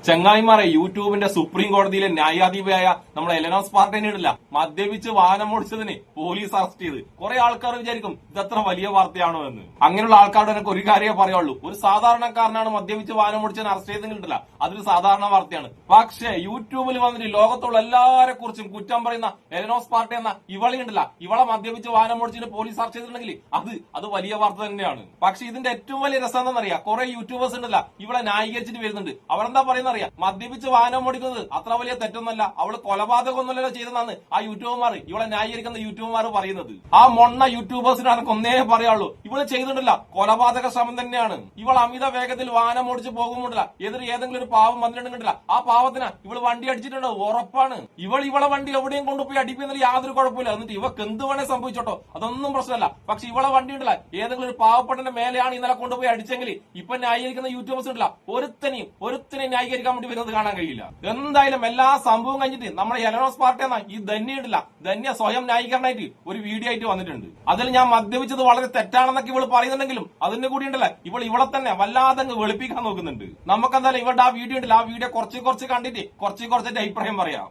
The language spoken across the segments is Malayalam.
ചങ്ങായിമാരെ യൂട്യൂബിന്റെ സുപ്രീം കോടതിയിലെ ന്യായാധിപയായ നമ്മുടെ എലനോസ് പാർട്ടേനിടില്ല മദ്യപിച്ച് വാഹനം ഓടിച്ചതിന് പോലീസ് അറസ്റ്റ് ചെയ്ത് കുറെ ആൾക്കാർ വിചാരിക്കും ഇതത്ര വലിയ വാർത്തയാണോ എന്ന്. അങ്ങനെയുള്ള ആൾക്കാരോട് എനിക്ക് ഒരു കാര്യമേ പറയുള്ളൂ, ഒരു സാധാരണക്കാരനാണ് മദ്യപിച്ച് വാഹനം ഓടിച്ചതിന് അറസ്റ്റ് ചെയ്തെങ്കിലിട്ടില്ല, അതൊരു സാധാരണ വാർത്തയാണ്. പക്ഷേ യൂട്യൂബിൽ വന്നിട്ട് ലോകത്തുള്ള എല്ലാരെ കുറിച്ചും കുറ്റം പറയുന്ന എലനോസ് പാർട്ടി എന്ന ഇവളിയുണ്ടല്ല, ഇവളെ മദ്യപിച്ച് വാഹനം ഓടിച്ചിട്ട് പോലീസ് അറസ്റ്റ് ചെയ്തിട്ടുണ്ടെങ്കിൽ അത് വലിയ വാർത്ത തന്നെയാണ്. പക്ഷെ ഇതിന്റെ ഏറ്റവും വലിയ രസം എന്താണെന്നറിയാം, കുറെ യൂട്യൂബേഴ്സ് ഉണ്ടല്ല ഇവളെ ന്യായീകരിച്ചിട്ട് വരുന്നുണ്ട്. അവരെന്താ പറയുന്ന അറിയാം, മദ്യപിച്ച് വാഹനം ഓടിക്കുന്നത് അത്ര വലിയ തെറ്റൊന്നല്ല, അവള് കൊലപാതകമൊന്നുമല്ലോ ചെയ്തതാണ് ആ യൂട്യൂബർമാർ, ഇവളെ ന്യായീകരിക്കുന്ന യൂട്യൂബർമാർ പറയുന്നത്. ആ മൊണ്ണ യൂട്യൂബേഴ്സിന് എനിക്ക് ഒന്നേ പറയുള്ളൂ, ഇവള് ചെയ്തിട്ടില്ല കൊലപാതക ശ്രമം തന്നെയാണ്. ഇവൾ അമിത വേഗത്തിൽ വാഹനം ഓടിച്ച് പോകുമ്പോഴല്ല എതിരെ ഏതെങ്കിലും ഒരു പാവം വന്നിട്ടുണ്ടെങ്കില്ല ആ പാവത്തിന് ഇവള് വണ്ടി അടിച്ചിട്ടുണ്ടോ ഉറപ്പാണ്. ഇവളെ വണ്ടി എവിടെയും കൊണ്ടുപോയി അടിപ്പിക്കുന്നതിൽ യാതൊരു കുഴപ്പമില്ല. എന്നിട്ട് ഇവക്ക് എന്ത് വേണേ സംഭവിച്ചോട്ടോ, അതൊന്നും പ്രശ്നമല്ല. പക്ഷെ ഇവളെ വണ്ടി ഉണ്ടല്ല ഏതെങ്കിലും ഒരു പാവപ്പെട്ടന്റെ മേലെയാണ് ഇന്നലെ കൊണ്ടുപോയി അടിച്ചെങ്കിൽ ഇപ്പൊ ന്യായീകരിക്കുന്ന യൂട്യൂബേഴ്സ് ഉണ്ടല്ല ഒരുത്തനെയും ന്യായീകരിക്കാൻ വേണ്ടി വരുന്നത് കാണാൻ കഴിയില്ല. എന്തായാലും എല്ലാ സംഭവം കഴിഞ്ഞിട്ട് നമ്മുടെ എലനോസ് പാർട്ടി എന്ന ഈ ധന്യ ധന്യ സ്വയം ന്യായീകരണമായിട്ട് ഒരു വീഡിയോ ആയിട്ട് വന്നിട്ടുണ്ട്. അതിൽ ഞാൻ മദ്യപിച്ചത് വളരെ തെറ്റാണെന്നൊക്കെ ഇവള് പറയുന്നുണ്ടെങ്കിലും അതിന്റെ കൂടി ഉണ്ടല്ല ഇവളെ തന്നെ വല്ലാതെ വെളുപ്പിക്കാൻ നോക്കുന്നുണ്ട്. നമുക്കെന്തായാലും ഇവളുടെ ആ വീഡിയോ ഉണ്ടല്ലോ, ആ വീഡിയോ കുറച്ച് കണ്ടിട്ട് കുറച്ച് അഭിപ്രായം പറയാം.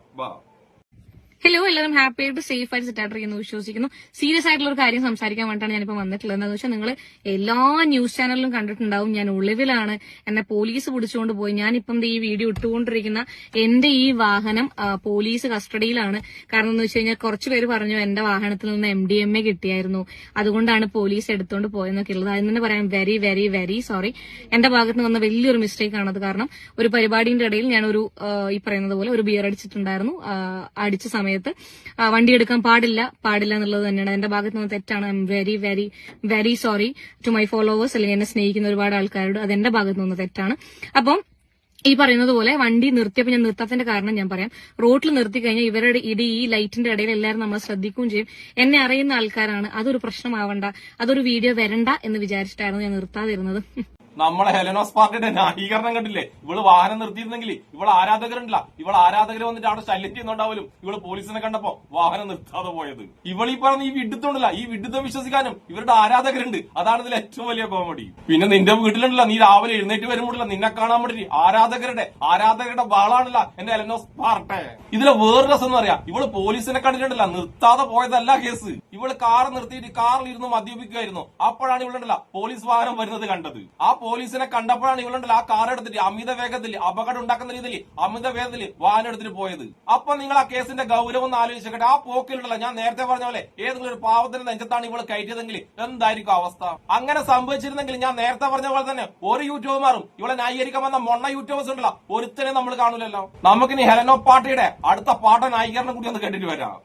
ഹലോ, എല്ലാവരും ഹാപ്പി ആയിട്ട് സേഫ് ആയിട്ട് സെറ്റ് ആയിട്ടിരിക്കുന്നു വിശ്വസിക്കുന്നു. സീരിയസ് ആയിട്ടുള്ള ഒരു കാര്യം സംസാരിക്കാൻ വേണ്ടിയിട്ടാണ് ഞാനിപ്പോ വന്നിട്ടുള്ളത്. എന്താണെന്ന് വെച്ചാൽ നിങ്ങൾ എല്ലാ ന്യൂസ് ചാനലിലും കണ്ടിട്ടുണ്ടാവും, ഞാൻ ഒളിവിലാണ്, എന്നെ പോലീസ് പിടിച്ചുകൊണ്ട് പോയി. ഞാനിപ്പം ഈ വീഡിയോ ഇട്ടുകൊണ്ടിരിക്കുന്ന എന്റെ ഈ വാഹനം പോലീസ് കസ്റ്റഡിയിലാണ്. കാരണം എന്ന് വെച്ച് കഴിഞ്ഞാൽ കുറച്ചു പേര് പറഞ്ഞു എന്റെ വാഹനത്തിൽ നിന്ന് MDMA കിട്ടിയായിരുന്നു, അതുകൊണ്ടാണ് പോലീസ് എടുത്തുകൊണ്ട് പോയെന്നൊക്കെ ഉള്ളത്. അതിന് തന്നെ പറയാം വെരി വെരി വെരി സോറി. എന്റെ ഭാഗത്ത് നിന്ന് വന്ന വലിയൊരു മിസ്റ്റേക്ക് ആണത്. കാരണം ഒരു പരിപാടിയുടെ ഇടയിൽ ഞാനൊരു ഈ പറയുന്നത് പോലെ ഒരു ബിയർ അടിച്ചിട്ടുണ്ടായിരുന്നു. അടിച്ച സമയത്ത് വണ്ടി എടുക്കാൻ പാടില്ല എന്നുള്ളത് തന്നെയാണ് എന്റെ ഭാഗത്ത് നിന്ന് തെറ്റാണ്. I'm very very very sorry to my followers, അല്ലെങ്കിൽ എന്നെ സ്നേഹിക്കുന്ന ഒരുപാട് ആൾക്കാരോട്. അത് എന്റെ ഭാഗത്ത് നിന്ന് തെറ്റാണ്. അപ്പം ഈ പറയുന്നത് പോലെ വണ്ടി നിർത്തിയപ്പോൾ ഞാൻ നിർത്താത്തതിന്റെ കാരണം ഞാൻ പറയാം. റോഡിൽ നിർത്തി കഴിഞ്ഞാൽ ഇവരുടെ ഈ ലൈറ്റിന്റെ ഇടയിൽ എല്ലാവരും നമ്മൾ ശ്രദ്ധിക്കുകയും ചെയ്യും. എന്നെ അറിയുന്ന ആൾക്കാരാണ്, അതൊരു പ്രശ്നമാവണ്ട, അതൊരു വീഡിയോ വരണ്ട എന്ന് വിചാരിച്ചിട്ടായിരുന്നു ഞാൻ നിർത്താതിരുന്നത്. നമ്മളെ എലനോസ് പാർട്ടിയുടെ ന്യായീകരണം കണ്ടില്ലേ, ഇവള് വാഹനം നിർത്തിയിരുന്നെങ്കിൽ ഇവള് ആരാധകരുണ്ടല്ല, ഇവള് ആരാധകര് വന്നിട്ട് അവിടെ ശല്യം ചെയ്യുന്നുണ്ടാവലും ഇവള് പോലീസിനെ കണ്ടപ്പോ വാഹനം നിർത്താതെ പോയത്. ഇവളീ പറഞ്ഞ ഈ വിഡിത്തമുണ്ടല്ല, ഈ വിഡിത്തം വിശ്വസിക്കാനും ഇവരുടെ ആരാധകരുണ്ട്. അതാണ് ഇതിൽ ഏറ്റവും വലിയ കോമഡി. പിന്നെ നിന്റെ വീട്ടിലുണ്ടല്ല, നീ രാവിലെ എഴുന്നേറ്റ് വരുമ്പോഴല്ല നിന്നെ കാണാൻ വേണ്ടി ആരാധകരുടെ ബാളാണല്ല എന്റെ എലനോസ് പാർട്ടി. ഇതിലെ വേറെ രസം എന്ന് പറയാം, ഇവള് പോലീസിനെ കണ്ടിട്ടുണ്ടല്ല നിർത്താതെ പോയതല്ല കേസ്. ഇവള് കാർ നിർത്തിയിട്ട് കാറിൽ ഇരുന്ന് മദ്യപിക്കുകയായിരുന്നു. അപ്പോഴാണ് ഇവളുണ്ടല്ല പോലീസ് വാഹനം വരുന്നത് കണ്ടത്. ആ പോലീസിനെ കണ്ടപ്പോഴാണ് ഇവളുണ്ടല്ലോ ആ കാർ എടുത്തിട്ട് അമിത വേഗത്തിൽ അപകടം ഉണ്ടാക്കുന്ന രീതിയിൽ അമിത വേഗത്തിൽ വാഹനം എടുത്തിട്ട് പോയത്. അപ്പൊ നിങ്ങൾ ആ കേസിന്റെ ഗൗരവം ഒന്ന് ആലോചിച്ചേക്കട്ടെ. ആ പോക്കിലുണ്ടല്ലോ ഞാൻ നേരത്തെ പറഞ്ഞ പോലെ ഏതെങ്കിലും ഒരു പാവത്തിന്റെ നെഞ്ചത്താണ് ഇവള് കയറ്റിയതെങ്കിൽ എന്തായിരിക്കും അവസ്ഥ? അങ്ങനെ സംഭവിച്ചിരുന്നെങ്കിൽ ഞാൻ നേരത്തെ പറഞ്ഞ പോലെ തന്നെ ഒരു യൂട്യൂബർമാരും ഇവളെ ന്യായീകരിക്കാൻ വന്ന മൊണ്ണ യൂട്യൂബേഴ്സ് ഉണ്ടല്ലോ ഒരുത്തനെ നമ്മൾ കാണൂലല്ലോ. നമുക്കിനി ഹെലനോ പാർട്ടിയുടെ അടുത്ത പാട്ട ന്യായീകരണം കൂടി ഒന്ന് കേട്ടിട്ട് വരാം.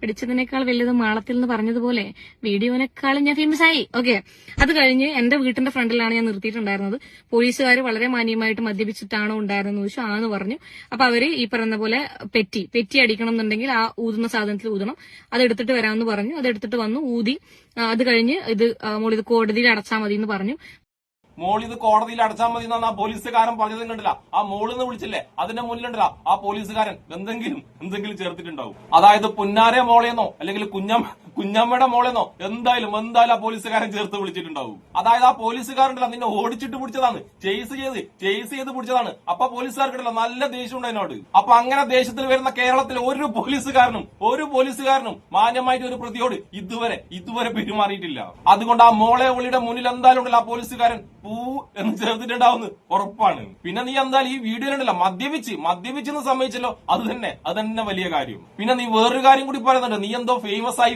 പിടിച്ചതിനേക്കാൾ വലുത് മാളത്തിൽ എന്ന് പറഞ്ഞതുപോലെ വീഡിയോനേക്കാളും ഞാൻ ഫേമസ് ആയി. ഓക്കെ, അത് കഴിഞ്ഞ് എന്റെ വീട്ടിന്റെ ഫ്രണ്ടിലാണ് ഞാൻ നിർത്തിയിട്ടുണ്ടായിരുന്നത്. പോലീസുകാർ വളരെ മാന്യമായിട്ട് മദ്യപിച്ചിട്ടാണോ ഉണ്ടായിരുന്നെന്ന് ചോദിച്ചു. ആന്ന് പറഞ്ഞു. അപ്പൊ അവര് ഈ പറയുന്ന പോലെ പെറ്റി അടിക്കണം എന്നുണ്ടെങ്കിൽ ആ ഊതുന്ന സാധനത്തിൽ ഊതണം, അതെടുത്തിട്ട് വരാമെന്ന് പറഞ്ഞു. അതെടുത്തിട്ട് വന്നു, ഊതി. അത് കഴിഞ്ഞ് ഇത് കോടതിയിൽ അടച്ചാൽ മതി എന്ന് പറഞ്ഞു. മോളിത് കോടതിയിൽ അടച്ചാൽ മതി എന്നാണ് ആ പോലീസുകാരൻ പറഞ്ഞതും കണ്ടില്ല. ആ മോളിന്ന് വിളിച്ചില്ലേ, അതിന്റെ മുന്നിലുണ്ടല്ല ആ പോലീസുകാരൻ എന്തെങ്കിലും ചേർത്തിട്ടുണ്ടാവും. അതായത് പുന്നാരെ മോളെന്നോ അല്ലെങ്കിൽ കുഞ്ഞമ്മയുടെ മോളെന്നോ എന്തായാലും ആ പോലീസുകാരൻ ചേർത്ത് വിളിച്ചിട്ടുണ്ടാവും. അതായത് ആ പോലീസുകാരുണ്ടല്ലോ നിന്നെ ഓടിച്ചിട്ട് പിടിച്ചതാണ്, ചേസ് ചെയ്ത് പിടിച്ചതാണ്. അപ്പൊ പോലീസുകാർക്കുണ്ടല്ലോ നല്ല ദേഷ്യം ഉണ്ട് അതിനോട്. അപ്പൊ അങ്ങനെ ദേഷ്യത്തിൽ വരുന്ന കേരളത്തിൽ ഒരു പോലീസുകാരനും മാന്യമായിട്ട് ഒരു പ്രതിയോട് ഇതുവരെ പെരുമാറിയിട്ടില്ല. അതുകൊണ്ട് ആ മോളെ ഒളിയുടെ മുന്നിൽ എന്തായാലും ഉണ്ടല്ലോ ആ പോലീസുകാരൻ എന്ന് ചേർത്തിട്ടുണ്ടാവുന്ന ഉറപ്പാണ്. പിന്നെ നീ എന്തായാലും ഈ വീഡിയോയിലുണ്ടല്ലോ മദ്യപിച്ചെന്ന് സമ്മതിച്ചല്ലോ, അത് തന്നെ വലിയ കാര്യം. പിന്നെ നീ വേറൊരു കാര്യം കൂടി പറയുന്നുണ്ട്, നീ എന്തോ ഫേമസ് ആയി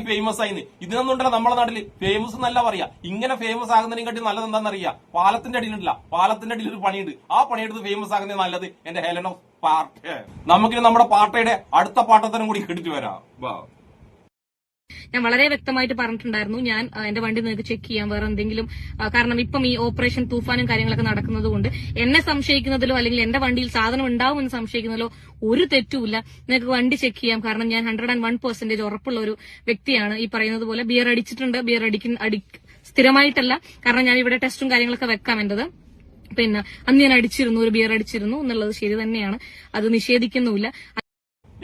ഇതിനൊന്നും ഉണ്ടല്ലോ നമ്മളെ നാട്ടില് ഫേമസ് എന്നല്ല പറയാ. ഇങ്ങനെ ഫേമസ് ആകുന്നതിനെക്കാട്ടി നല്ലത് എന്താണെന്നറിയാം, പാലത്തിന്റെ അടിയിൽ ഒരു പണിയുണ്ട്, ആ പണിയെടുത്ത് ഫേമസ് ആകുന്നത് നല്ലത് എന്റെ ഹെലനോ പാർട്ടി. നമുക്കിനി നമ്മുടെ പാർട്ടിയുടെ അടുത്ത പാട്ടത്തിനും കൂടി കേട്ടിട്ട് വരാം. ഞാൻ വളരെ വ്യക്തമായിട്ട് പറഞ്ഞിട്ടുണ്ടായിരുന്നു, ഞാൻ എന്റെ വണ്ടി നിങ്ങൾക്ക് ചെക്ക് ചെയ്യാം, വേറെ എന്തെങ്കിലും. കാരണം ഇപ്പം ഈ ഓപ്പറേഷൻ തൂഫാനും കാര്യങ്ങളൊക്കെ നടക്കുന്നത് കൊണ്ട് എന്നെ സംശയിക്കുന്നതിലോ അല്ലെങ്കിൽ എന്റെ വണ്ടിയിൽ സാധനം ഉണ്ടാവുമെന്ന് സംശയിക്കുന്നതിലോ ഒരു തെറ്റുമില്ല. നിങ്ങൾക്ക് വണ്ടി ചെക്ക് ചെയ്യാം. കാരണം ഞാൻ 101% ഉറപ്പുള്ള ഒരു വ്യക്തിയാണ്. ഈ പറയുന്നത് പോലെ ബിയർ അടിച്ചിട്ടുണ്ട്. സ്ഥിരമായിട്ടല്ല, കാരണം ഞാൻ ഇവിടെ ടെസ്റ്റും കാര്യങ്ങളൊക്കെ വെക്കാം എന്റേത്. പിന്നെ അന്ന് ഞാൻ ഒരു ബിയർ അടിച്ചിരുന്നു എന്നുള്ളത് ശരി തന്നെയാണ്, അത് നിഷേധിക്കുന്നുമില്ല.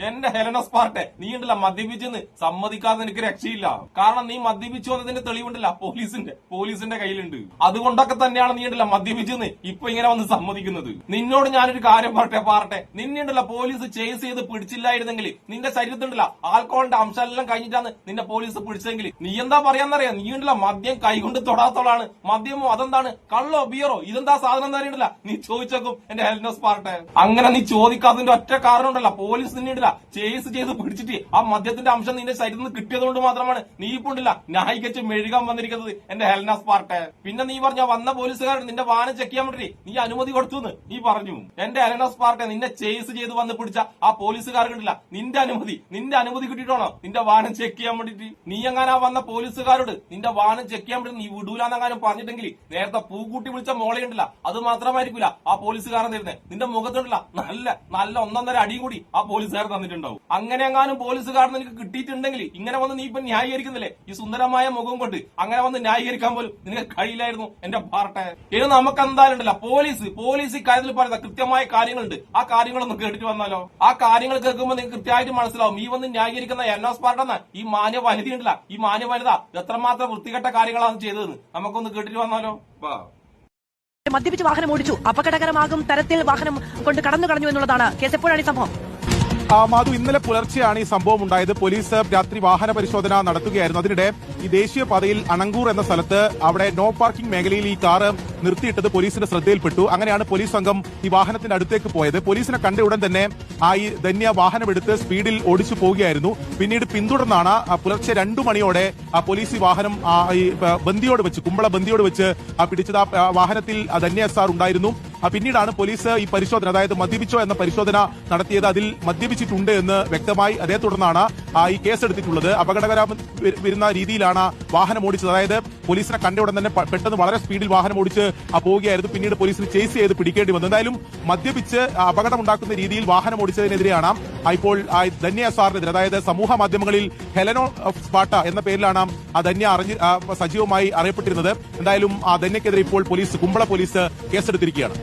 എന്റെ ഹെലന സ്പാർട്ടെ, നീ ഉണ്ടല്ല മദ്യപിച്ചെന്ന് സമ്മതിക്കാതെ എനിക്ക് രക്ഷയില്ല. കാരണം നീ മദ്യപിച്ചു എന്നതിന്റെ തെളിവുണ്ടല്ല പോലീസിന്റെ കയ്യിലുണ്ട്. അതുകൊണ്ടൊക്കെ തന്നെയാണ് നീ ഉണ്ടല്ല മദ്യപിച്ചെന്ന് ഇപ്പൊ ഇങ്ങനെ വന്ന് സമ്മതിക്കുന്നത്. നിന്നോട് ഞാനൊരു കാര്യം പറട്ടെ, നിന്നെ ഉണ്ടല്ല പോലീസ് ചേസ് ചെയ്ത് പിടിച്ചില്ലായിരുന്നെങ്കിൽ, നിന്റെ ശരീരത്തിണ്ടല്ല ആൽക്കഹോളിന്റെ അംശമെല്ലാം കഴിഞ്ഞിട്ടാണ് നിന്നെ പോലീസ് പിടിച്ചെങ്കിൽ നീ എന്താ പറയാന്നറിയാം? നീ ഉണ്ടല്ല മദ്യം കൈകൊണ്ട് തൊടാത്തോളാണ്. മദ്യമോ അതെന്താണ്, കള്ളോ ബിയറോ, ഇതെന്താ സാധനം എന്ന് അറിയണ്ടല്ല, നീ ചോദിച്ചേക്കും എന്റെ ഹെലന സ്പാർട്ടെ. അങ്ങനെ നീ ചോദിക്കാത്തതിന്റെ ഒറ്റ കാരണം ഉണ്ടല്ല, പോലീസ് നിന്നിടില്ല ചേസ് ചെയ്ത് പിടിച്ചിട്ട് ആ മദ്യത്തിന്റെ അംശം നിന്റെ ശരീരത്തിൽ നിന്ന് കിട്ടിയതുകൊണ്ട് മാത്രമാണ് നീ ഇപ്പൊ ഉണ്ടല്ല ന്യായികച്ച് മെഴുകാൻ വന്നിരിക്കുന്നത് എന്റെ ഹെലന സ്പാർട്ടെ. പിന്നെ നീ പറഞ്ഞ വന്ന പോലീസുകാരൻ നിന്റെ വാഹനം ചെക്ക് ചെയ്യാൻ വേണ്ടി നീ അനുമതി കൊടുത്തു എന്ന് നീ പറഞ്ഞു. എന്റെ ഹെലന സ്പാർട്ടെ, നിന്നെ ചേസ് ചെയ്ത് വന്ന് പിടിച്ച ആ പോലീസുകാർക്കില്ല നിന്റെ അനുമതി കിട്ടിയിട്ടാണോ നിന്റെ വാഹനം ചെക്ക് ചെയ്യാൻ വേണ്ടിട്ട്? നീ എങ്ങാനാ വന്ന പോലീസുകാരോട് നിന്റെ വാഹനം ചെക്ക് ചെയ്യാൻ വേണ്ടി നീ വിടൂലെന്നെങ്ങാനും പറഞ്ഞിട്ടെങ്കിൽ നേരത്തെ പൂക്കൂട്ടി വിളിച്ച മോളയുണ്ടല്ല അത് മാത്രമായിരിക്കില്ല ആ പോലീസുകാരൻ തരുന്നത്, നിന്റെ മുഖത്തുണ്ടല്ല നല്ല ഒന്നൊന്നര അടിയും കൂടി ആ പോലീസുകാരൻ തന്നിട്ടുണ്ടാവും. അങ്ങനെ എങ്ങാനും പോലീസുകാരൻ നിനക്ക് കിട്ടിയിട്ടുണ്ടെങ്കിൽ ഇങ്ങനെ വന്ന് നീ ഇപ്പൊ ന്യായീകരിക്കുന്നില്ലേ ഈ സുന്ദരമായ മുഖം കൊണ്ട്? അങ്ങനെ വന്ന് ന്യായീകരിക്കാൻ പോലും നിനക്ക് കഴിയില്ലായിരുന്നു എന്റെ പാർട്ടെ. ഇത് നമുക്ക് എന്തായാലും ഉണ്ടല്ല പോലീസ് ഇക്കാര്യത്തിൽ പറയുന്ന കൃത്യമായ കാര്യങ്ങളുണ്ട്. ആ കാര്യങ്ങളൊന്ന് കേട്ടിട്ട് വന്നാലോ? ആ കാര്യങ്ങൾ കേൾക്കുമ്പോൾ നിങ്ങൾക്ക് കൃത്യമായിട്ട് മനസ്സിലാവും ഈ വന്ന് ന്യായീകരിക്കുന്ന എൻഎസ് പാർട്ടെന്ന ഈ മാന്യ വനിത ഉണ്ടല്ല, ഈ മാന്യ വനിത എത്രമാത്രം വൃത്തികെട്ട കാര്യങ്ങളാണ് ചെയ്തതെന്ന് നമുക്കൊന്ന് കേട്ടിട്ട് വന്നാലോ? മദ്യപിച്ച് വാഹനം ഓടിച്ചു, അപകടകരമാകും തരത്തിൽ വാഹനം കൊണ്ട് കടന്നു കളഞ്ഞു എന്നുള്ളതാണ് കേസ്. എപ്പോഴാണ് ഈ സംഭവം? മാധു, ഇന്നലെ പുലർച്ചെയാണ് ഈ സംഭവം ഉണ്ടായത്. പോലീസ് രാത്രി വാഹന പരിശോധന നടത്തുകയായിരുന്നു. അതിനിടെ ഈ ദേശീയപാതയിൽ അണങ്കൂർ എന്ന സ്ഥലത്ത് അവിടെ നോ പാർക്കിംഗ് മേഖലയിൽ ഈ കാറ് നിർത്തിയിട്ടത് പോലീസിന്റെ ശ്രദ്ധയിൽപ്പെട്ടു. അങ്ങനെയാണ് പോലീസ് സംഘം ഈ വാഹനത്തിന്റെ അടുത്തേക്ക് പോയത്. പോലീസിനെ കണ്ട ഉടൻ തന്നെ ഈ ധന്യ വാഹനമെടുത്ത് സ്പീഡിൽ ഓടിച്ചു പോവുകയായിരുന്നു. പിന്നീട് പിന്തുടർന്നാണ് പുലർച്ചെ 2 മണിയോടെ പോലീസ് ഈ വാഹനം കുമ്പള ബന്ദിയോട് വെച്ച് പിടിച്ചത്. വാഹനത്തിൽ ധന്യ സാർ ഉണ്ടായിരുന്നു. പിന്നീടാണ് പോലീസ് ഈ പരിശോധന, അതായത് മദ്യപിച്ചോ എന്ന പരിശോധന നടത്തിയത്. അതിൽ മദ്യപിച്ചിട്ടുണ്ട് എന്ന് വ്യക്തമായി. അതേ തുടർന്നാണ് ഈ കേസെടുത്തിട്ടുള്ളത്. അപകടകരം വരുന്ന രീതിയിലാണ് വാഹനം ഓടിച്ചത്. അതായത് പോലീസിനെ കണ്ട ഉടൻ തന്നെ പെട്ടെന്ന് വളരെ സ്പീഡിൽ വാഹനം ഓടിച്ച് പോവുകയായിരുന്നു. പിന്നീട് പോലീസിന് ചേസ് ചെയ്ത് പിടിക്കേണ്ടി വന്നു. എന്തായാലും മദ്യപിച്ച് അപകടമുണ്ടാക്കുന്ന രീതിയിൽ വാഹനം ഓടിച്ചതിനെതിരെയാണ് ഇപ്പോൾ ധന്യ സാറിനെതിരെ, അതായത് സമൂഹ മാധ്യമങ്ങളിൽ ഹെലനോ സ്പാർട്ട എന്ന പേരിലാണ് ധന്യ സജീവമായി അറിയപ്പെട്ടിരുന്നത്. എന്തായാലും ധന്യക്കെതിരെ ഇപ്പോൾ കുമ്പള പോലീസ് കേസെടുത്തിരിക്കുകയാണ്.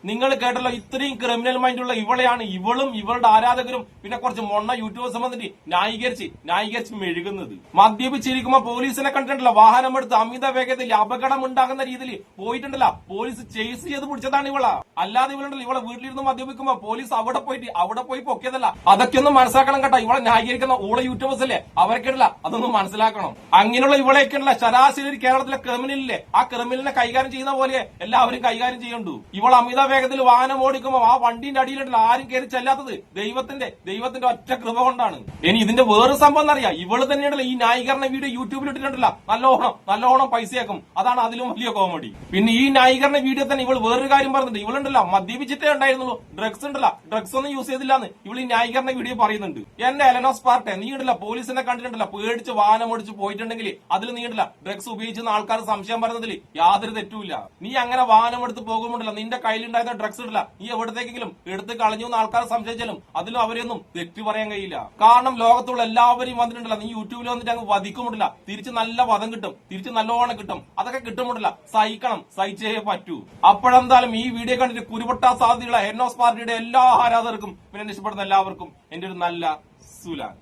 നിങ്ങൾ കേട്ടല്ലോ, ഇത്രയും ക്രിമിനൽ മൈൻഡുള്ള ഇവളെയാണ് ഇവളും ഇവളുടെ ആരാധകരും പിന്നെ കുറച്ച് മൊണ്ണ യൂട്യൂബേഴ്സ് വന്നിട്ട് ന്യായീകരിച്ച് മെഴുകുന്നത്. മദ്യപിച്ചിരിക്കുമ്പോ പോലീസിനെ കണ്ടിട്ടുണ്ടല്ലോ വാഹനം എടുത്ത് അമിത വേഗത്തിൽ അപകടം ഉണ്ടാകുന്ന രീതിയിൽ പോയിട്ടുണ്ടല്ല, പോലീസ് ചേസ് ചെയ്ത് പിടിച്ചതാണ് ഇവള. അല്ലാതെ ഇവളുണ്ടല്ലോ ഇവളെ വീട്ടിലിരുന്ന് മദ്യപിക്കുമ്പോ പോലീസ് അവിടെ പോയി പൊക്കിയതല്ല. അതൊക്കെ ഒന്ന് മനസ്സിലാക്കണം കേട്ടോ. ഇവളെ ന്യായീകരിക്കുന്ന ഊള യൂട്യൂബേഴ്സ് അല്ലേ, അവർക്കിടല അതൊന്നും മനസ്സിലാക്കണം. അങ്ങനെയുള്ള ഇവളെയൊക്കെ ഉണ്ടല്ല ശരാശരി ഒരു കേരളത്തിലെ ക്രിമിനലില്ലേ, ആ ക്രിമിനലിനെ കൈകാര്യം ചെയ്യുന്ന പോലെ എല്ലാവരും കൈകാര്യം ചെയ്യണ്ടു. ഇവൾ അമിത വേഗത്തിൽ വാഹനം ഓടിക്കുമ്പോ ആ വണ്ടിന്റെ അടിയിലുണ്ടല്ലോ ആരും കയറി ചെല്ലാത്തത് ദൈവത്തിന്റെ ഒറ്റ കൃപ കൊണ്ടാണ്. ഇനി ഇതിന്റെ വേറെ സംഭവം എന്നറിയാം, ഇവള് തന്നെയുണ്ടല്ലോ ഈ ന്യായീകരണ വീഡിയോ യൂട്യൂബിൽ ഇട്ടിട്ടുണ്ടല്ലോ നല്ലോണം പൈസയാക്കും. അതാണ് അതിലും വലിയ കോമഡി. പിന്നെ ഈ ന്യായീകരണ വീഡിയോ തന്നെ ഇവൾ വേറൊരു കാര്യം പറഞ്ഞിട്ടുണ്ട്. ഇവളുണ്ടല്ലോ മദ്യപിച്ചിട്ടേ ഉണ്ടായിരുന്നുള്ളൂ, ഡ്രഗ്സ് ഒന്നും യൂസ് ചെയ്തില്ലാന്ന് ഇവൾ ഈ ന്യായീകരണ വീഡിയോ പറയുന്നുണ്ട്. എന്റെ ഹെലന സ്പാർട്ടെ, നീ ഉണ്ടല്ല പോലീസിനെ കണ്ടിട്ടുണ്ടല്ലോ പേടിച്ച് വാഹനം ഓടിച്ച് പോയിട്ടുണ്ടെങ്കിൽ അതിൽ നീ ഉണ്ടല്ല ഡ്രഗ്സ് ഉപയോഗിച്ചെന്ന് ആൾക്കാർ സംശയം പറയുന്നതിൽ യാതൊരു തെറ്റുമില്ല. നീ അങ്ങനെ വാഹനം എടുത്ത് പോകുമ്പോണ്ടല്ലോ നിന്റെ കയ്യിലുണ്ടായിരുന്ന ഡ്രഗ്സ് ഇടില്ല, നീ എവിടത്തേക്കെങ്കിലും എടുത്ത് കളഞ്ഞു എന്ന് ആൾക്കാർ സംശയിച്ചാലും അതിലും അവരെയൊന്നും തെറ്റു പറയാൻ കഴിയില്ല. കാരണം ലോകത്തുള്ള എല്ലാവരെയും വന്നിട്ടുണ്ടല്ല നീ യൂട്യൂബിൽ വന്നിട്ട് അങ്ങ് വധിക്കുമുണ്ടല്ല, തിരിച്ച് നല്ല വധം കിട്ടും, തിരിച്ച് നല്ലോണം കിട്ടും. അതൊക്കെ കിട്ടുമുണ്ടല്ല, സഹിച്ചേ പറ്റൂ. അപ്പോഴെന്തായാലും ഈ വീഡിയോ കണ്ടിട്ട് കുരുപൊട്ടാ സാധ്യതയുള്ള ഹെലന സ്പാർട്ടയുടെ എല്ലാ ആരാധകർക്കും പിന്നെ ഇഷ്ടപ്പെടുന്ന എല്ലാവർക്കും എന്റെ ഒരു നല്ല സുലാൻ.